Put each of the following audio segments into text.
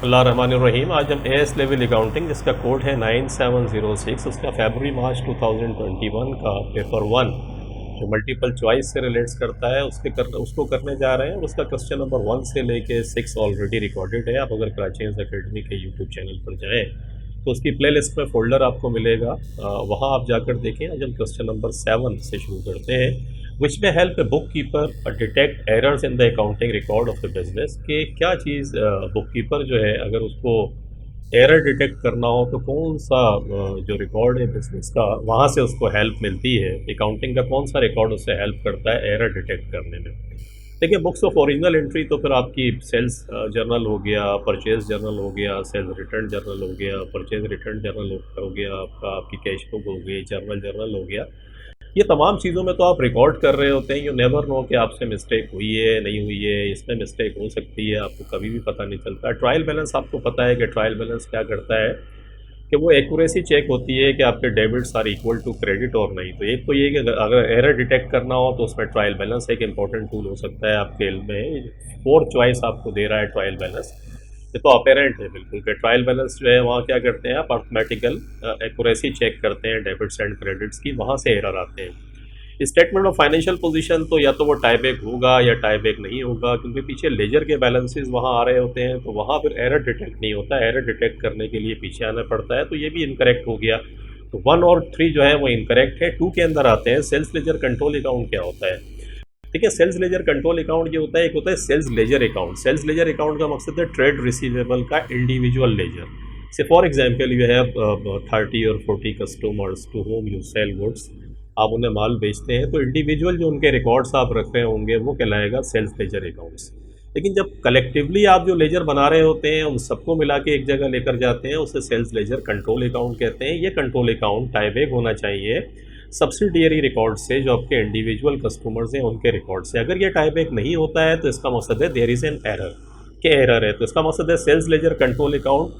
बिस्मिल्लाहिर्रहमानिर्रहीम। आज हम एएस लेवल अकाउंटिंग, जिसका कोड है 9706, उसका फरवरी मार्च 2021 का पेपर 1 जो मल्टीपल चॉइस से रिलेट्स करता है उसको करने जा रहे हैं। और उसका क्वेश्चन नंबर 1 से लेके 6 ऑलरेडी रिकॉर्डेड है। आप अगर कराचीज अकेडमी के यूट्यूब चैनल पर जाएँ तो उसकी प्लेलिस्ट में फ़ोल्डर आपको मिलेगा, वहाँ आप जाकर देखें। आज हम क्वेश्चन नंबर 7 से शुरू करते हैं। विच में help a book keeper detect errors in the accounting record of the business. कि क्या चीज़ बुक कीपर जो है, अगर उसको एरर डिटेक्ट करना हो तो कौन सा जो रिकॉर्ड है बिजनेस का, वहाँ से उसको हेल्प मिलती है। अकाउंटिंग का कौन सा रिकॉर्ड उससे हेल्प करता है एरर डिटेक्ट करने में। देखिए, बुक्स ऑफ ओरिजिनल एंट्री तो फिर आपकी सेल्स जर्नल हो गया, परचेज जर्नल हो गया, सेल्स रिटर्न जर्नल हो गया, परचेज रिटर्न जर्नल हो गया, आपकी कैश बुक हो गई, जर्नल हो गया। ये तमाम चीज़ों में तो आप रिकॉर्ड कर रहे होते हैं। यू नेवर नो कि आपसे मिस्टेक हुई है नहीं हुई है, इसमें मिस्टेक हो सकती है, आपको कभी भी पता नहीं चलता। ट्रायल बैलेंस आपको पता है कि ट्रायल बैलेंस क्या करता है कि वो एक्यूरेसी चेक होती है कि आपके debits are equal to credit और नहीं। तो एक तो ये कि अगर एरर डिटेक्ट करना हो तो उसमें ट्रायल बैलेंस एक इंपॉर्टेंट टूल हो सकता है। आपके इल्म में 4 चॉइस आपको दे रहा है ट्रायल बैलेंस। ये तो अपेरेंट है बिल्कुल कि ट्रायल बैलेंस जो है वहाँ क्या करते हैं, आप अर्थमेटिकल एक्यूरेसी चेक करते हैं डेबिट्स एंड क्रेडिट्स की, वहाँ से एरर आते हैं। स्टेटमेंट ऑफ फाइनेंशियल पोजीशन तो या तो वो टाईबैक होगा या टाईबैक नहीं होगा, क्योंकि पीछे लेजर के बैलेंसेस वहाँ आ रहे होते हैं, तो वहाँ फिर एरर डिटेक्ट नहीं होता। एरर डिटेक्ट करने के लिए पीछे आना पड़ता है, तो ये भी इनकरेक्ट हो गया। तो 1 और 3 जो है वो इनकरेक्ट है। 2 के अंदर आते हैं, सेल्स लेजर कंट्रोल अकाउंट क्या होता है। ठीक है, सेल्स लेजर कंट्रोल अकाउंट ये होता है, एक होता है sales ledger account. Sales ledger account का मकसद है ट्रेड रिसीवेबल का individual ledger. Say for example you have 30 और 40 customers to whom you sell goods. आप उन्हें माल बेचते हैं, तो इंडिविजुअल जो उनके रिकॉर्ड्स आप रख रहे होंगे वो कहलाएगा सेल्स लेजर अकाउंट्स। लेकिन जब कलेक्टिवली आप जो लेजर बना रहे होते हैं उन सबको मिला के एक जगह लेकर जाते हैं, उसे सेल्स लेजर कंट्रोल अकाउंट कहते हैं। ये कंट्रोल अकाउंट टाईबैक होना चाहिए सब्सिडियरी रिकॉर्ड से, जो आपके इंडिविजुअल कस्टमर्स हैं उनके रिकॉर्ड से। अगर ये टाईबैक नहीं होता है तो इसका मकसद है देयर इज़ एन एरर, के एरर है। तो इसका मकसद है सेल्स लेजर कंट्रोल अकाउंट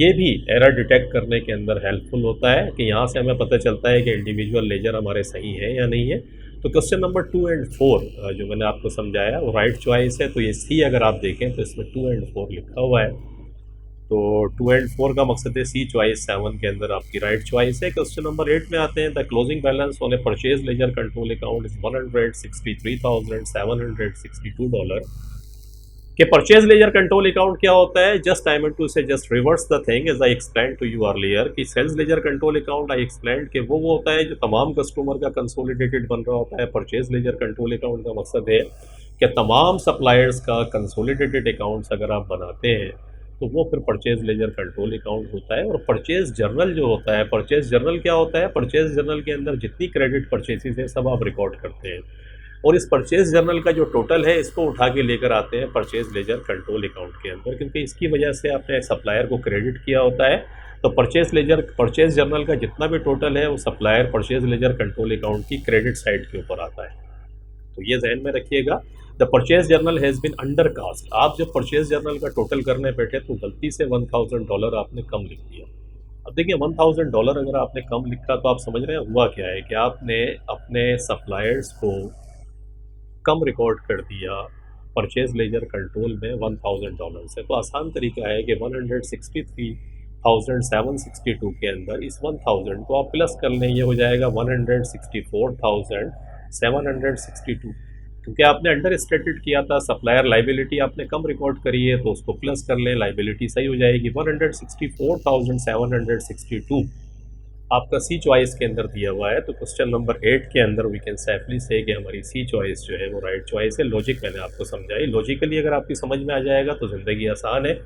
ये भी एरर डिटेक्ट करने के अंदर हेल्पफुल होता है कि यहाँ से हमें पता चलता है कि इंडिविजुअल लेजर हमारे सही है या नहीं है। तो क्वेश्चन नंबर 2 एंड 4 जो मैंने आपको समझाया वो राइट चॉइस है। तो ये सी अगर आप देखें तो इसमें 2 एंड 4 लिखा हुआ है, तो 2 एंड 4 का मकसद है सी चॉइस 7 के अंदर आपकी राइट चॉइस है। क्वेश्चन नंबर 8 में आते हैं, the closing balance on a purchase ledger control account is $163,762। कि परचेज लेजर कंट्रोल अकाउंट क्या होता है। Just I mean to say just reverse the thing as I explain to you earlier कि sales ledger control account I explain कि वो होता है जो तमाम कस्टमर का कंसोलिडेटेड बन रहा होता है। परचेज लेजर कंट्रोल अकाउंट का मकसद है कि तमाम सप्लायर्स का कंसोलिडेटेड अकाउंट्स अगर आप बनाते हैं तो वो फिर परचेज लेजर कंट्रोल अकाउंट होता है। और परचेज जर्नल जो होता है, परचेज जर्नल क्या होता है, परचेज जर्नल के अंदर जितनी क्रेडिट परचेजेस है सब आप रिकॉर्ड करते हैं, और इस परचेज जर्नल का जो टोटल है इसको उठा के लेकर आते हैं परचेज लेजर कंट्रोल अकाउंट के अंदर, क्योंकि इसकी वजह से आपने सप्लायर को क्रेडिट किया होता है। तो परचेज जर्नल का जितना भी टोटल है वो supplier purchase ledger control account की क्रेडिट साइड के ऊपर आता है। तो ये जहन में रखिएगा। The purchase journal has been undercast. आप जब परचेज जर्नल का टोटल करने बैठे तो गलती से $1,000 आपने कम लिख दिया। अब देखिए, $1,000 अगर आपने कम लिखा तो आप समझ रहे हैं हुआ क्या है कि आपने अपने सप्लायर्स को कम रिकॉर्ड कर दिया परचेज लेजर कंट्रोल में $1,000 से। तो आसान तरीका है कि 163,762 के अंदर इस 1000 को आप प्लस कर लें, ये हो जाएगा 164,762, क्योंकि आपने अंडर स्टेटेड किया था। सप्लायर लाइबिलिटी आपने कम रिकॉर्ड करी है तो उसको प्लस कर लें, लाइबिलिटी सही हो जाएगी। 164,762 आपका सी चॉइस के अंदर दिया हुआ है। तो क्वेश्चन नंबर 8 के अंदर वी कैन सेफली से कि हमारी सी चॉइस जो है वो राइट चॉइस है। लॉजिक मैंने आपको समझाई, लॉजिकली अगर आपकी समझ में आ जाएगा तो ज़िंदगी आसान है,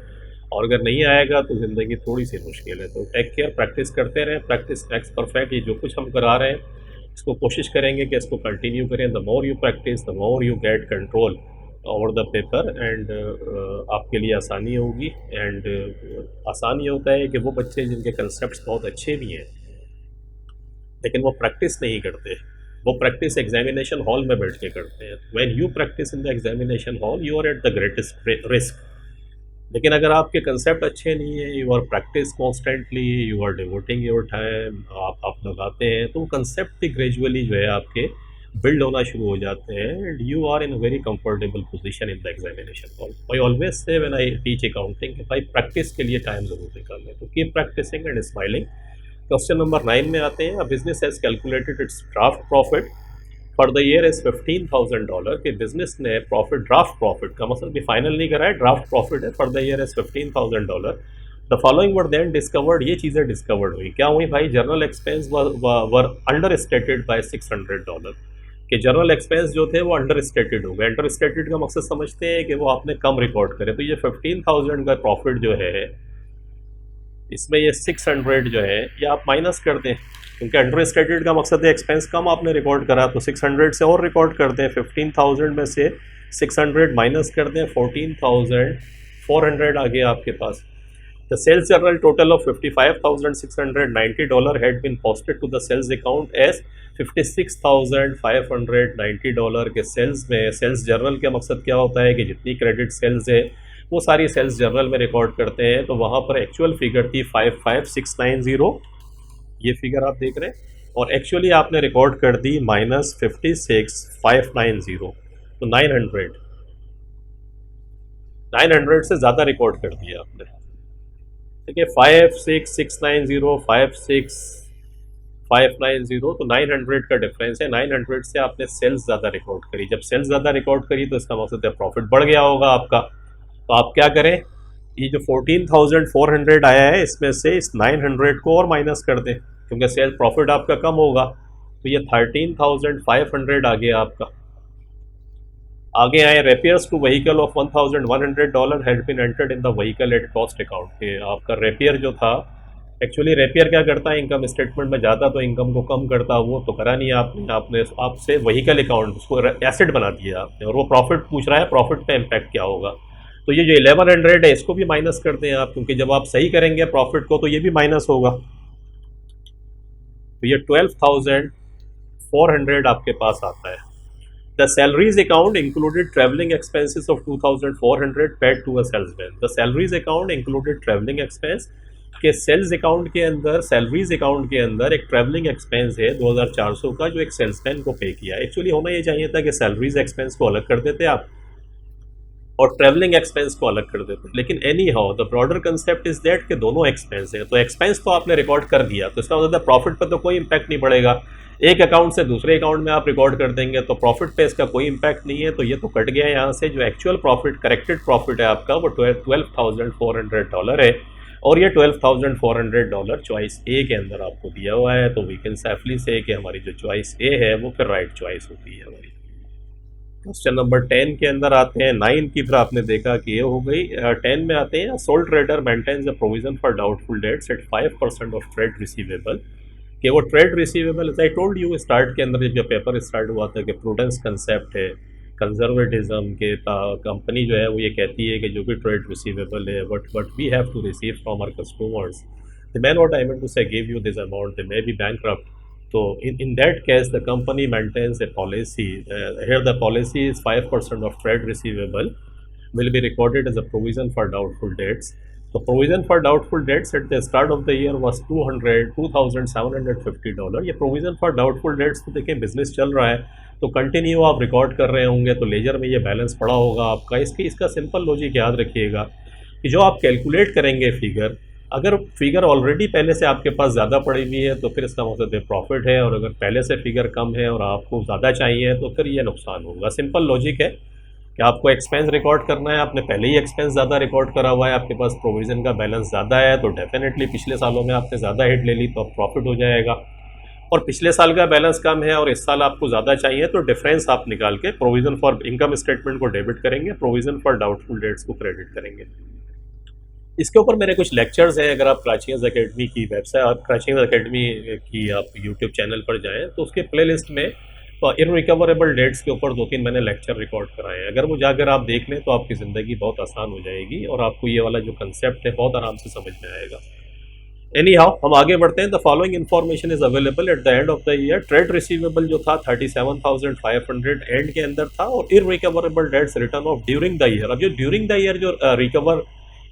और अगर नहीं आएगा तो ज़िंदगी थोड़ी सी मुश्किल है। तो टेक केयर, प्रैक्टिस करते रहें, प्रैक्टिस मैक्स परफेक्ट। ये जो कुछ हम करा रहे हैं इसको कोशिश करेंगे कि इसको कंटिन्यू करें। The more you practice the more you get control over the paper, and आपके लिए आसानी होगी। एंड आसानी होता है कि वो बच्चे जिनके कंसेप्ट बहुत अच्छे भी हैं लेकिन वो प्रैक्टिस नहीं करते, वो प्रैक्टिस एग्जामिनेशन हॉल में बैठ के करते हैं। When you practice in the examination hall you are at the greatest risk. लेकिन अगर आपके कंसेप्ट अच्छे नहीं है, you are practice constantly, you are devoting your time, आप लगाते हैं, तो कंसेप्ट भी ग्रेजुअली जो है आपके बिल्ड होना शुरू हो जाते हैं and you are in a very comfortable position in the examination hall. I always say when I teach accounting कि भाई प्रैक्टिस के लिए टाइम जरूर निकालना है, तो keep practicing and smiling. Question number 9 में आते हैं, business has calculated its draft profit for the year is $15,000 कि बिजनेस ने प्रॉफिट, ड्राफ्ट प्रॉफिट का मतलब भी फाइनल नहीं करा है, ड्राफ्ट प्रॉफिट है, for the year is $15,000। The following were then discovered, ये चीज़ें डिस्कवर्ड हुई, क्या हुई भाई, journal expense were understated by $600 कि जर्नल एक्सपेंस जो थे वो अंडर स्टेटेड हो गए। अंडर स्टेटेड का मकसद समझते हैं कि वो आपने कम रिकॉर्ड करे, तो ये 15,000 का प्रॉफिट जो है इसमें ये 600 जो है ये आप माइनस कर दें, क्योंकि अंडर स्टेटेड का मकसद है एक्सपेंस कम आपने रिकॉर्ड करा, तो 600 से और रिकॉर्ड कर दें, 15,000 में से 600 माइनस कर दें, 14,400 आ गया आपके पास। The sales journal total of $55,690 had been posted to the sales account as $56,590 के सेल्स में। सेल्स जर्नल का मकसद क्या होता है कि जितनी क्रेडिट सेल्स है वो सारी सेल्स जर्नल में रिकॉर्ड करते हैं, तो वहाँ पर एक्चुअल फिगर थी 55,690, ये फिगर आप देख रहे हैं, और एक्चुअली आपने रिकॉर्ड कर दी -56,590, तो 900 से ज़्यादा रिकॉर्ड कर दिया आपने। ठीक है, 56,690, 56,590, तो 900 का डिफरेंस है। 900 से आपने सेल्स ज़्यादा रिकॉर्ड करी, जब सेल्स ज़्यादा रिकॉर्ड करी तो इसका मतलब है प्रॉफिट बढ़ गया होगा आपका। तो आप क्या करें, ये जो 14,400 आया है इसमें से इस 900 को और माइनस कर दें, क्योंकि सेल्स प्रॉफिट आपका कम होगा, तो ये 13,500 आ गया आपका। आगे आए, repairs to vehicle of $1,100 had been entered in the vehicle at cost account के आपका रेपियर जो था, एक्चुअली रेपियर क्या करता है, इनकम स्टेटमेंट में जाता तो इनकम को कम करता, वो तो करा नहीं आपने आपसे व्हीकल अकाउंट उसको एसेट बना दिया आपने, और वो प्रॉफिट पूछ रहा है, प्रॉफिट पे इम्पैक्ट क्या होगा, तो ये जो 1100 है इसको भी माइनस कर दें आप, क्योंकि जब आप सही करेंगे प्रॉफिट को तो ये भी माइनस होगा, तो ये 12,400 आपके पास आता है। The salaries account included traveling expenses of 2,400 paid to a salesman. The salaries account included traveling expense के सेल्स अकाउंट के अंदर, सैलरीज अकाउंट के अंदर एक ट्रैवलिंग एक्सपेंस है 2,400 का जो एक सेल्समैन को पे किया। एक्चुअली होना ये चाहिए था कि सैलरीज एक्सपेंस को अलग कर देते आप और ट्रैवलिंग एक्सपेंस को अलग कर देते, लेकिन any how the broader concept is that कि दोनों एक्सपेंस है, तो एक्सपेंस तो आपने रिकॉर्ड कर दिया, तो इसका मतलब प्रॉफिट पर तो कोई इंपैक्ट नहीं पड़ेगा। एक अकाउंट से दूसरे अकाउंट में आप रिकॉर्ड कर देंगे तो प्रॉफिट पे इसका कोई इंपैक्ट नहीं है, तो ये तो कट गया यहाँ से। जो एक्चुअल प्रॉफिट, करेक्टेड प्रॉफिट है आपका वो $12,400 है, और ये $12,400 चॉइस ए के अंदर आपको दिया हुआ है, तो वी कैन सेफली से कि हमारी जो चॉइस ए है वो फिर राइट चॉइस होती है हमारी। क्वेश्चन नंबर 10 के अंदर आते हैं। 9 की फिर आपने देखा कि ये हो गई। 10 में आते हैं, sole trader maintains a provision for doubtful debts at 5% of trade receivable, कि वो trade receivable, as I told you start के अंदर जब पेपर स्टार्ट हुआ था कि प्रूडेंस कंसेप्ट है, कंजर्वेटिज्म के कंपनी जो है वो ये कहती है कि जो भी ट्रेड रिसीवेबल है but we have to receive from our customers, the man what I mean to say give you this amount, they may be bankrupt. So in that case, the company maintains a policy. Here the policy is 5% of trade receivable will be recorded as a provision for doubtful debts. So provision for doubtful debts at the start of the year was $2,750. ये provision for doubtful debts तो देखिए business चल रहा है तो continue आप record कर रहे होंगे, तो लेजर में ये बैलेंस पड़ा होगा आपका। इसका सिंपल लॉजिक याद रखिएगा कि जो आप कैलकुलेट करेंगे फिगर, अगर फिगर ऑलरेडी पहले से आपके पास ज़्यादा पड़ी हुई है तो फिर इसका मतलब है प्रॉफिट है, और अगर पहले से फिगर कम है और आपको ज़्यादा चाहिए तो फिर ये नुकसान होगा। सिंपल लॉजिक है कि आपको एक्सपेंस रिकॉर्ड करना है, आपने पहले ही एक्सपेंस ज़्यादा रिकॉर्ड करा हुआ है, आपके पास प्रोविज़न का बैलेंस ज़्यादा है, तो डेफिनेटली पिछले सालों में आपने ज़्यादा हिट ले ली तो अब प्रॉफिट हो जाएगा, और पिछले साल का बैलेंस कम है और इस साल आपको ज़्यादा चाहिए तो डिफरेंस आप निकाल के प्रोविज़न फॉर इनकम स्टेटमेंट को डेबिट करेंगे, प्रोविज़न फॉर डाउटफुल डेट्स को क्रेडिट करेंगे। इसके ऊपर मेरे कुछ लेक्चर्स हैं, अगर आप क्राचिंग्स एकेडमी की वेबसाइट, आप क्राचिंग्स एकेडमी की आप यूट्यूब चैनल पर जाएं तो उसके प्लेलिस्ट में इनरिकवरेबल डेट्स के ऊपर 2-3 मैंने लेक्चर रिकॉर्ड कराए हैं। अगर वो जाकर आप देख लें तो आपकी ज़िंदगी बहुत आसान हो जाएगी और आपको ये वाला जो कंसेप्ट है बहुत आराम से समझ में आएगा। एनी हाउ हम आगे बढ़ते हैं। The following information is available at the end of the year. Trade receivable जो था 37,500 एंड के अंदर था, और irrecoverable debts written off during the year. अब जो ड्यूरिंग द ईयर जो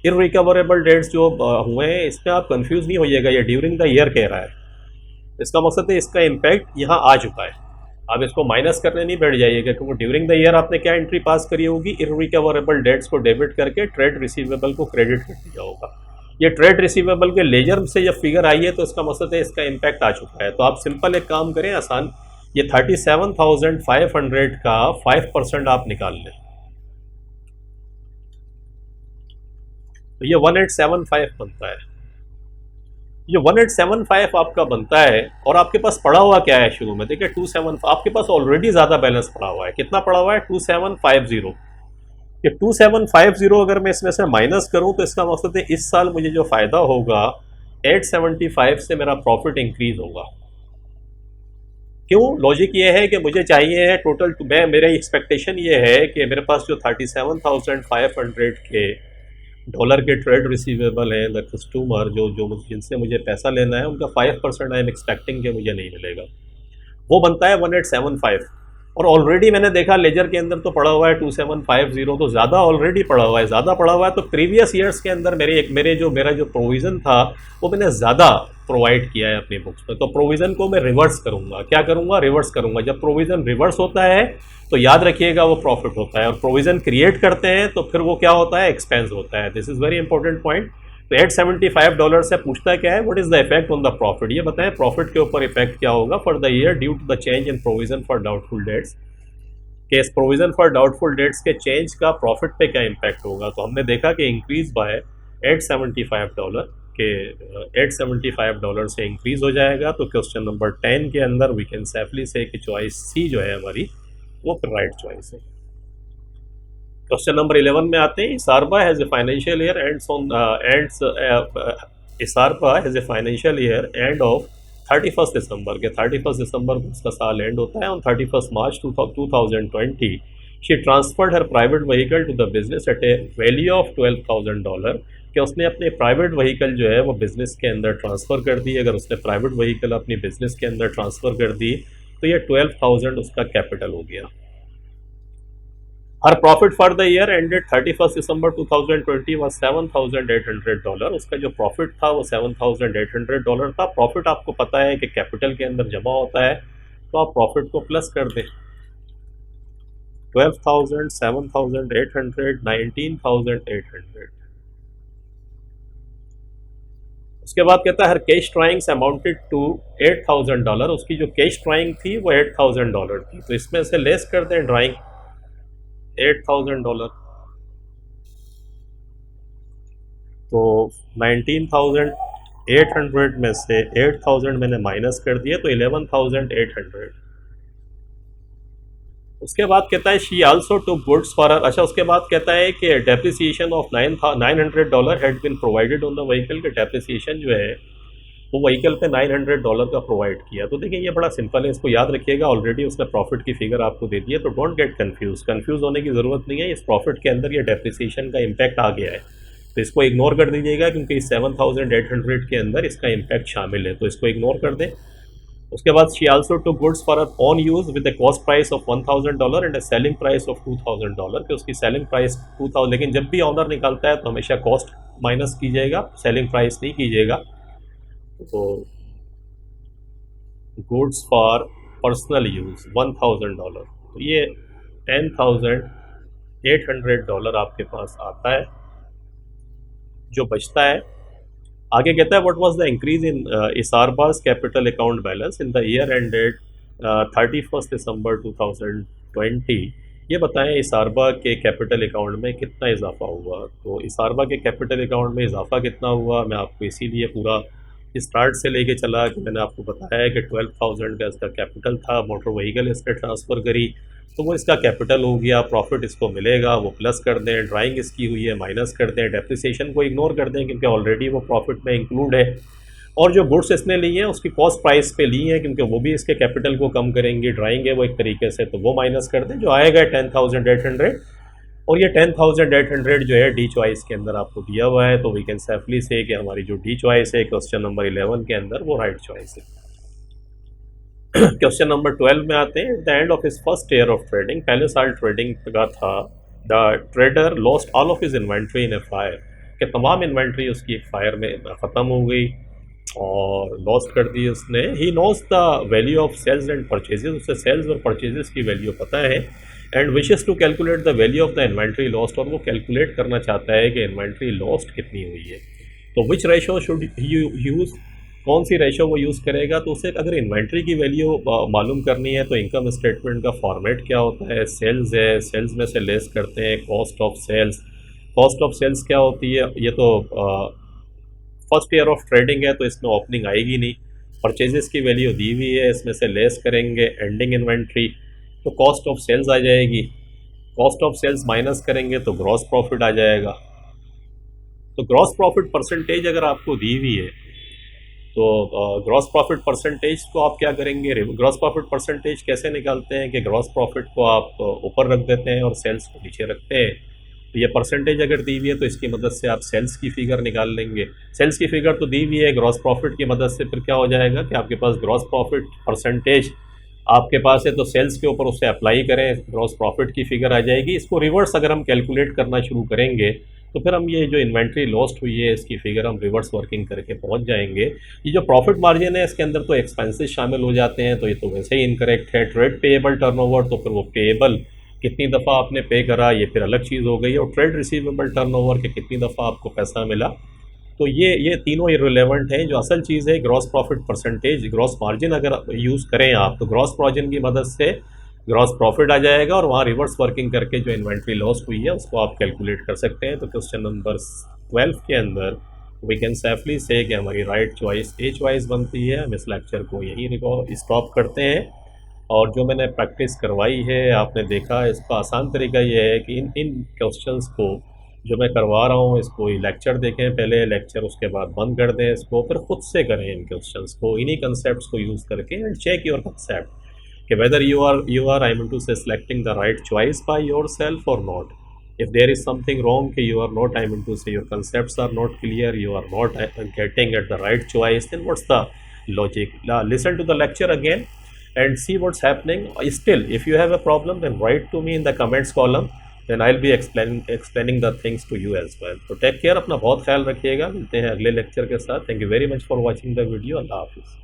इनरिकवरेबल डेट्स जो हुए हैं इसमें आप कंफ्यूज नहीं होइएगा, ये ड्यूरिंग द ईयर कह रहा है, इसका मकसद है इसका इम्पैक्ट यहाँ आ चुका है, आप इसको माइनस करने नहीं बैठ जाइएगा, क्योंकि ड्यूरिंग द ईयर आपने क्या एंट्री पास करी होगी, इररिकवरेबल डेट्स को डेबिट करके ट्रेड रिसीवेबल को क्रेडिट कर दिया होगा। ये ट्रेड रिसीवेबल के लेजर से जब फिगर आई है तो इसका मतलब है इसका इम्पैक्ट आ चुका है। तो आप सिंपल एक काम करें आसान, ये 37,500 का 5% आप निकाल लें, तो ये 1875 बनता है। ये 1875 आपका बनता है और आपके पास पड़ा हुआ क्या है शुरू में, देखिए 27, आपके पास ऑलरेडी ज़्यादा बैलेंस पड़ा हुआ है। कितना पड़ा हुआ है? 2750। ये 2750 अगर मैं इसमें से माइनस करूं तो इसका मकसद है इस साल मुझे जो फ़ायदा होगा 875 से मेरा प्रॉफिट इंक्रीज होगा। क्यों? लॉजिक ये है कि मुझे चाहिए है टोटल, मैं मेरा एक्सपेक्टेशन ये है कि मेरे पास जो 37,500 के डॉलर के ट्रेड रिसीवेबल है, द कस्टमर जो जो जिनसे मुझे पैसा लेना है, उनका 5% आई एम एक्सपेक्टिंग कि मुझे नहीं मिलेगा, वो बनता है 1875। और ऑलरेडी मैंने देखा लेजर के अंदर तो पड़ा हुआ है 2750, तो ज़्यादा ऑलरेडी पड़ा हुआ है, ज़्यादा पड़ा हुआ है। तो प्रीवियस ईयर्स के अंदर मेरा जो प्रोविज़न था वो मैंने ज़्यादा प्रोवाइड किया है अपनी बुक्स में, तो प्रोविज़न को मैं रिवर्स करूँगा। क्या करूँगा? रिवर्स करूँगा। जब प्रोविज़न रिवर्स होता है तो याद रखिएगा वो प्रॉफिट होता है, और प्रोविज़न क्रिएट करते हैं तो फिर वो क्या होता है? एक्सपेंस होता है। This is very important point. तो $875 से पूछता क्या है, what is the effect on the profit. ये बताएं प्रॉफिट के ऊपर इफेक्ट क्या होगा for the year due to the change in provision for doubtful debts. के इस प्रोविजन फॉर डाउटफुल डेट्स के चेंज का प्रॉफिट पे क्या इम्पैक्ट होगा। तो हमने देखा कि इंक्रीज बाय $875 के $875 से इंक्रीज हो जाएगा। तो क्वेश्चन नंबर 10 के अंदर वी कैन सेफली से कि चॉइस सी जो है हमारी वो राइट चॉइस है। क्वेश्चन नंबर 11 में आते हैं। Isarba has a financial year Isarba has a financial year end of 31 December के 31 दिसंबर को उसका साल एंड होता है। On 31 March 2020 she transferred her private vehicle to the business at a value of $12,000 कि उसने अपने प्राइवेट व्हीकल जो है वो बिज़नेस के अंदर ट्रांसफ़र कर दी। अगर उसने प्राइवेट व्हीकल अपनी बिज़नेस के अंदर ट्रांसफ़र कर दी तो ये 12,000 उसका कैपिटल हो गया। Her profit for the year ended 31 December 2020 was $7,800। उसका जो प्रॉफिट था वो $7,800 था। प्रॉफिट आपको पता है कि कैपिटल के अंदर जमा होता है, तो आप प्रॉफिट को प्लस कर दें। 12,000, 7,800, 19,800। उसके बाद कहता है हर कैश ड्राइंग्स अमाउंटेड टू $8,000। उसकी जो कैश ड्राइंग थी वो $8,000 थी, तो इसमें से लेस कर दें ड्राइंग $8,000। तो 19,800 में से 8,000 मैंने माइनस कर दिया तो 11,800। उसके बाद कहता है she also to goods for her. अच्छा, उसके बाद कहता है कि depreciation of $900 had been provided on the vehicle के डेप्रिसिएशन जो है वो व्हीकल पे $900 का प्रोवाइड किया। तो देखिए ये बड़ा सिंपल है, इसको याद रखिएगा। ऑलरेडी उसने प्रॉफिट की फिगर आपको दे दी है, तो डोंट गेट कंफ्यूज होने की ज़रूरत नहीं है। इस प्रॉफिट के अंदर ये डेप्रिसिएशन का इम्पैक्ट आ गया है, तो इसको इग्नोर कर दीजिएगा क्योंकि इस 7,800 के अंदर इसका इम्पैक्ट शामिल है, तो इसको इग्नोर कर दें। उसके बाद she also to goods for her own use with the cost price of $1,000 and a selling price of $2,000 कि उसकी सेलिंग प्राइस 2,000, लेकिन जब भी ऑनर निकालता है तो हमेशा कॉस्ट माइनस कीजिएगा, सेलिंग प्राइस नहीं कीजिएगा। तो गुड्स फॉर पर्सनल यूज़ $1,000, तो ये $10,800 आपके पास आता है जो बचता है। आगे कहता है what was the increase in Isarba's capital account balance in the year ended 31 December 2020। ये बताएं इसारबा के कैपिटल अकाउंट में कितना इजाफा हुआ। तो इसारबा के कैपिटल अकाउंट में इजाफा कितना हुआ, मैं आपको इसीलिए पूरा स्टार्ट से लेके चला कि मैंने आपको बताया कि 12,000 का इसका कैपिटल था, मोटर व्हीकल इसने ट्रांसफ़र करी तो वो इसका कैपिटल हो गया, प्रॉफिट इसको मिलेगा वो प्लस कर दें, ड्राइंग इसकी हुई है माइनस कर दें, डेप्रिसिएशन को इग्नोर कर दें क्योंकि ऑलरेडी वो प्रॉफिट में इंक्लूड है, और जो गुड्स इसने ली हैं उसकी कॉस्ट प्राइस पे ली है क्योंकि वो भी इसके कैपिटल को कम करेंगे, ड्राइंग है वो एक तरीके से, तो वो माइनस कर दें, जो आएगा 10,800। और ये 10,800 जो है डी चॉइस के अंदर आपको दिया हुआ है, तो वी कैन सेफली से कि हमारी जो डी चॉइस है क्वेश्चन नंबर 11 के अंदर वो राइट चॉइस है। क्वेश्चन नंबर 12 में आते हैं। Eight the end of his first year of trading, पहले साल ट्रेडिंग का था, the trader lost all of his inventory in A fire कि तमाम इन्वेंट्री उसकी एक फायर में ख़त्म हो गई। और लॉस कर दी उसने। He knows the value of sales and purchases, उसे सेल्स और परचेजेस की वैल्यू पता है। And wishes to calculate the value of the inventory lost, और वो कैलकुलेट करना चाहता है कि इन्वेंट्री लॉस्ट कितनी हुई है। तो विच रेशो शुड यू यूज़, कौन सी रेशो वो यूज़ करेगा? तो उसे अगर इन्वेंट्री की वैल्यू मालूम करनी है तो इनकम स्टेटमेंट का फॉर्मेट क्या होता है? सेल्स है, सेल्स में से लेस करते हैं cost of sales. Cost of sales क्या होती है? ये तो फर्स्ट ईयर ऑफ ट्रेडिंग है तो इसमें ओपनिंग आएगी नहीं। परचेजेस की वैल्यू दी हुई है, इसमें से लेस करेंगे एंडिंग इन्वेंट्री, तो कॉस्ट ऑफ सेल्स आ जाएगी। कॉस्ट ऑफ सेल्स माइनस करेंगे तो ग्रॉस प्रॉफिट आ जाएगा। तो ग्रॉस प्रॉफिट परसेंटेज अगर आपको दी हुई है तो ग्रॉस प्रॉफिट परसेंटेज को आप क्या करेंगे? ग्रॉस प्रॉफिट परसेंटेज कैसे निकालते हैं कि ग्रॉस प्रॉफिट को आप ऊपर रख देते हैं और सेल्स को नीचे रखते हैं। तो ये परसेंटेज अगर दी हुई है तो इसकी मदद से आप सेल्स की फिगर निकाल लेंगे। सेल्स की फिगर तो दी हुई है, ग्रॉस प्रॉफिट की मदद से फिर क्या हो जाएगा कि आपके पास ग्रॉस प्रॉफिट परसेंटेज आपके पास है तो सेल्स के ऊपर उसे अप्लाई करें, ग्रॉस प्रॉफिट की फिगर आ जाएगी। इसको रिवर्स अगर हम कैलकुलेट करना शुरू करेंगे तो फिर हम ये जो इन्वेंट्री लॉस्ट हुई है इसकी फिगर हम रिवर्स वर्किंग करके पहुंच जाएंगे। ये जो प्रॉफिट मार्जिन है इसके अंदर तो एक्सपेंसेस शामिल हो जाते हैं, तो ये तो वैसे ही इनकरेक्ट है। ट्रेड पेएबल टर्नओवर, तो फिर वो पेएबल कितनी दफ़ा आपने पे करा ये फिर अलग चीज़ हो गई। और ट्रेड रिसीवेबल टर्नओवर के कितनी दफ़ा आपको पैसा मिला, तो ये तीनों इररिलेवेंट हैं। जो असल चीज़ है gross profit percentage, gross margin अगर यूज़ करें आप तो ग्रॉस मार्जिन की मदद से ग्रॉस प्रॉफिट आ जाएगा और वहाँ रिवर्स वर्किंग करके जो इन्वेंट्री लॉस हुई है उसको आप कैलकुलेट कर सकते हैं। तो क्वेश्चन नंबर 12 के अंदर वी कैन सेफली से कि हमारी राइट चॉइस ए चॉइस बनती है। हम इस लेक्चर को यहीं स्टॉप करते हैं। और जो मैंने प्रैक्टिस करवाई है आपने देखा, इसका आसान तरीका ये है कि इन क्वेश्चंस को जो मैं करवा रहा हूँ इसको लेक्चर देखें पहले, लेक्चर उसके बाद बंद कर दें इसको, फिर खुद से करें इन क्वेश्चंस को इन्हीं कंसेप्ट्स को यूज़ करके एंड चेक योर कंसेप्ट कि whether you are I mean to say selecting the right choice by yourself or not. If there is something wrong कि you are not I mean to say your concepts are not clear, you are not getting at the right choice, then what's the logic? Listen to the lecture again and see what's happening. Still if you have a problem then write to me in the comments column, then I'll be explaining the things to you as well. So take care, अपना बहुत ख्याल रखिएगा। मिलते हैं अगले lecture के साथ। Thank you very much for watching the video. अल्लाह हाफिज़।